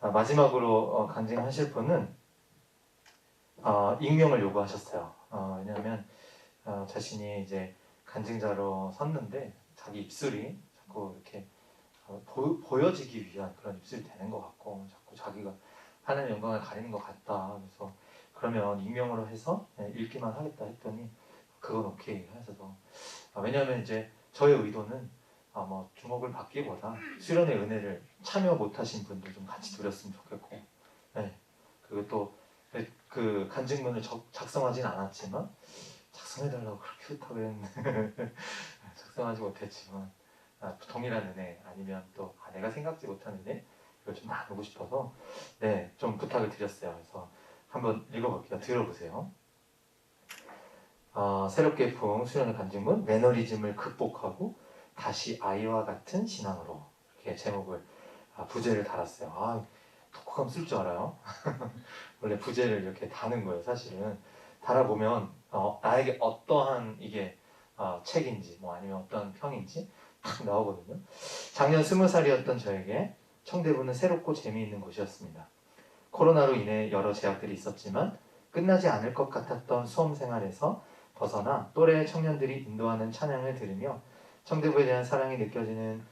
마지막으로 간증하실 분은 익명을 요구하셨어요. 왜냐하면 자신이 이제 간증자로 섰는데 자기 입술이 자꾸 이렇게 보여지기 위한 그런 입술이 되는 것 같고 자꾸 자기가 하나님의 영광을 가리는 것 같다. 그래서 그러면 익명으로 해서 읽기만 하겠다 했더니 그건 오케이 하셔서 왜냐하면 이제 저의 의도는 뭐 주목을 받기보다 수련의 은혜를 참여 못하신 분들 좀 같이 누렸으면 좋겠고 네. 그리고 또 그 간증문을 작성하진 않았지만 작성해달라고 그렇게 부탁을 했는데 작성하지 못했지만 동일한 은혜 아니면 또 내가 생각지 못한 은혜 이걸 좀 나누고 싶어서 네, 좀 부탁을 드렸어요. 그래서 한번 읽어볼게요. 들어보세요. 새롭게 품 수련의 간증문 매너리즘을 극복하고 다시 아이와 같은 신앙으로 이렇게 제목을 부제를 달았어요. 독후감 쓸 줄 알아요? 원래 부제를 이렇게 다는 거예요. 사실은 달아보면 나에게 어떠한 이게 책인지 뭐 아니면 어떠한 평인지 딱 나오거든요. 작년 20살이었던 저에게 청대부는 새롭고 재미있는 곳이었습니다. 코로나로 인해 여러 제약들이 있었지만 끝나지 않을 것 같았던 수험 생활에서 벗어나 또래 청년들이 인도하는 찬양을 들으며 청대부에 대한 사랑이 느껴지는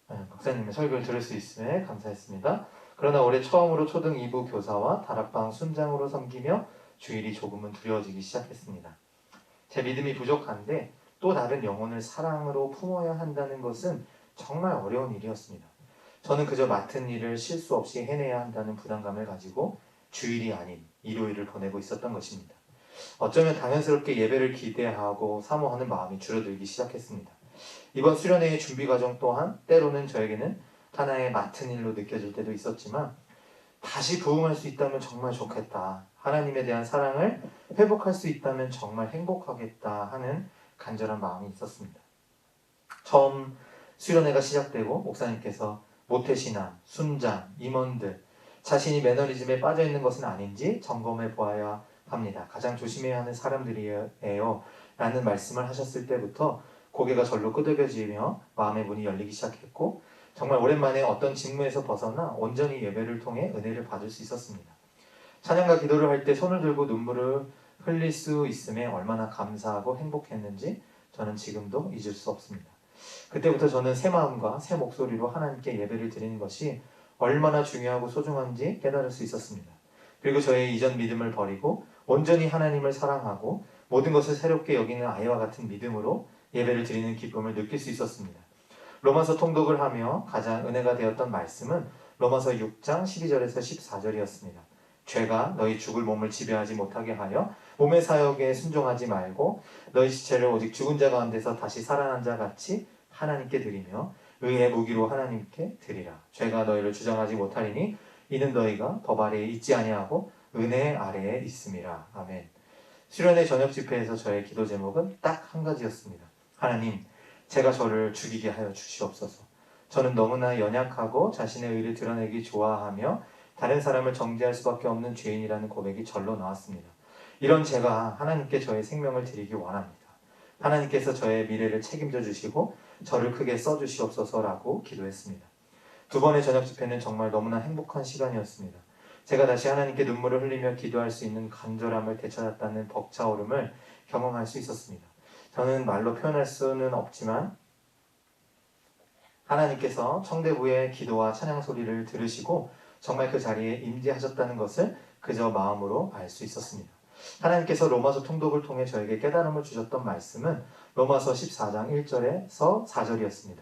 박사님의 설교를 들을 수 있음에 감사했습니다. 그러나 올해 처음으로 초등 2부 교사와 다락방 순장으로 섬기며 주일이 조금은 두려워지기 시작했습니다. 제 믿음이 부족한데 또 다른 영혼을 사랑으로 품어야 한다는 것은 정말 어려운 일이었습니다. 저는 그저 맡은 일을 실수 없이 해내야 한다는 부담감을 가지고 주일이 아닌 일요일을 보내고 있었던 것입니다. 어쩌면 당연스럽게 예배를 기대하고 사모하는 마음이 줄어들기 시작했습니다. 이번 수련회의 준비 과정 또한 때로는 저에게는 하나의 맡은 일로 느껴질 때도 있었지만 다시 부흥할 수 있다면 정말 좋겠다. 하나님에 대한 사랑을 회복할 수 있다면 정말 행복하겠다 하는 간절한 마음이 있었습니다. 처음 수련회가 시작되고 목사님께서 모태신앙, 순장, 임원들 자신이 매너리즘에 빠져있는 것은 아닌지 점검해 보아야 합니다. 가장 조심해야 하는 사람들이에요 라는 말씀을 하셨을 때부터 고개가 절로 끄덕여지며 마음의 문이 열리기 시작했고 정말 오랜만에 어떤 직무에서 벗어나 온전히 예배를 통해 은혜를 받을 수 있었습니다. 찬양과 기도를 할 때 손을 들고 눈물을 흘릴 수 있음에 얼마나 감사하고 행복했는지 저는 지금도 잊을 수 없습니다. 그때부터 저는 새 마음과 새 목소리로 하나님께 예배를 드리는 것이 얼마나 중요하고 소중한지 깨달을 수 있었습니다. 그리고 저의 이전 믿음을 버리고 온전히 하나님을 사랑하고 모든 것을 새롭게 여기는 아이와 같은 믿음으로 예배를 드리는 기쁨을 느낄 수 있었습니다. 로마서 통독을 하며 가장 은혜가 되었던 말씀은 로마서 6장 12절에서 14절이었습니다. 죄가 너희 죽을 몸을 지배하지 못하게 하여 몸의 사역에 순종하지 말고 너희 시체를 오직 죽은 자 가운데서 다시 살아난 자 같이 하나님께 드리며 의의 무기로 하나님께 드리라. 죄가 너희를 주장하지 못하리니 이는 너희가 법 아래에 있지 아니하고 은혜 아래에 있음이라. 아멘. 수련회 저녁 집회에서 저의 기도 제목은 딱 한 가지였습니다. 하나님, 제가 저를 죽이게 하여 주시옵소서. 저는 너무나 연약하고 자신의 의를 드러내기 좋아하며 다른 사람을 정죄할 수밖에 없는 죄인이라는 고백이 절로 나왔습니다. 이런 제가 하나님께 저의 생명을 드리기 원합니다. 하나님께서 저의 미래를 책임져 주시고 저를 크게 써주시옵소서라고 기도했습니다. 두 번의 저녁 집회는 정말 너무나 행복한 시간이었습니다. 제가 다시 하나님께 눈물을 흘리며 기도할 수 있는 간절함을 되찾았다는 벅차오름을 경험할 수 있었습니다. 저는 말로 표현할 수는 없지만 하나님께서 청대부의 기도와 찬양 소리를 들으시고 정말 그 자리에 임재하셨다는 것을 그저 마음으로 알 수 있었습니다. 하나님께서 로마서 통독을 통해 저에게 깨달음을 주셨던 말씀은 로마서 14장 1절에서 4절이었습니다.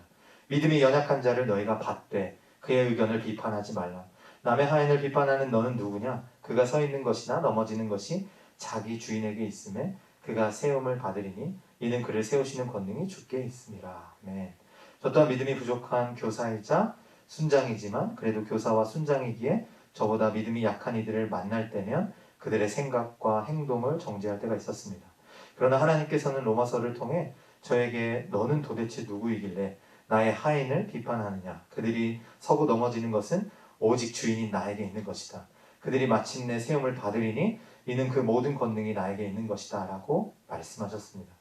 믿음이 연약한 자를 너희가 받되 그의 의견을 비판하지 말라. 남의 하인을 비판하는 너는 누구냐? 그가 서 있는 것이나 넘어지는 것이 자기 주인에게 있음에 그가 세움을 받으리니 이는 그를 세우시는 권능이 주께 있음이라. 아멘. 저 또한 믿음이 부족한 교사이자 순장이지만 그래도 교사와 순장이기에 저보다 믿음이 약한 이들을 만날 때면 그들의 생각과 행동을 정죄할 때가 있었습니다. 그러나 하나님께서는 로마서를 통해 저에게 너는 도대체 누구이길래 나의 하인을 비판하느냐? 그들이 서고 넘어지는 것은 오직 주인인 나에게 있는 것이다. 그들이 마침내 세움을 받으리니 이는 그 모든 권능이 나에게 있는 것이다 라고 말씀하셨습니다.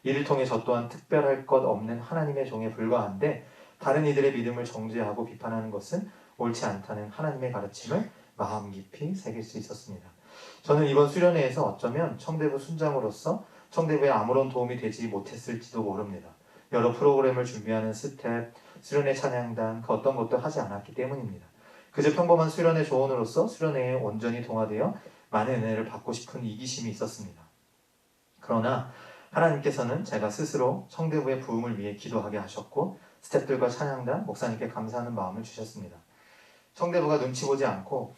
이를 통해 저 또한 특별할 것 없는 하나님의 종에 불과한데 다른 이들의 믿음을 정죄하고 비판하는 것은 옳지 않다는 하나님의 가르침을 마음 깊이 새길 수 있었습니다. 저는 이번 수련회에서 어쩌면 청대부 순장으로서 청대부에 아무런 도움이 되지 못했을지도 모릅니다. 여러 프로그램을 준비하는 스텝, 수련회 찬양단 그 어떤 것도 하지 않았기 때문입니다. 그저 평범한 수련회 조언으로서 수련회에 온전히 동화되어 많은 은혜를 받고 싶은 이기심이 있었습니다. 그러나 하나님께서는 제가 스스로 청대부의 부흥을 위해 기도하게 하셨고 스태프들과 찬양단, 목사님께 감사하는 마음을 주셨습니다. 청대부가 눈치 보지 않고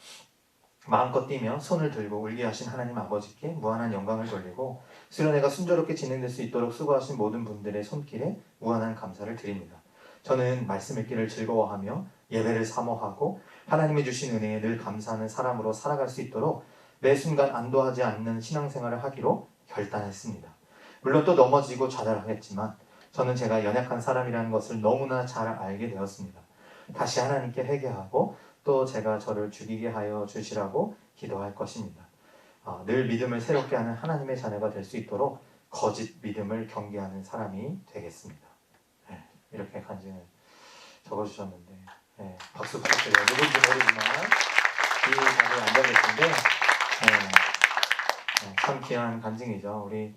마음껏 뛰며 손을 들고 울게 하신 하나님 아버지께 무한한 영광을 돌리고 수련회가 순조롭게 진행될 수 있도록 수고하신 모든 분들의 손길에 무한한 감사를 드립니다. 저는 말씀 읽기를 즐거워하며 예배를 사모하고 하나님이 주신 은혜에 늘 감사하는 사람으로 살아갈 수 있도록 매 순간 안도하지 않는 신앙생활을 하기로 결단했습니다. 물론 또 넘어지고 좌절하겠지만 저는 제가 연약한 사람이라는 것을 너무나 잘 알게 되었습니다. 다시 하나님께 회개하고 또 제가 저를 죽이게 하여 주시라고 기도할 것입니다. 늘 믿음을 새롭게 하는 하나님의 자녀가 될 수 있도록 거짓 믿음을 경계하는 사람이 되겠습니다. 네, 이렇게 간증을 적어주셨는데 박수 부탁드려요. 누군지 모르지만 이 자리에 앉아 계신데 참 귀한 간증이죠. 우리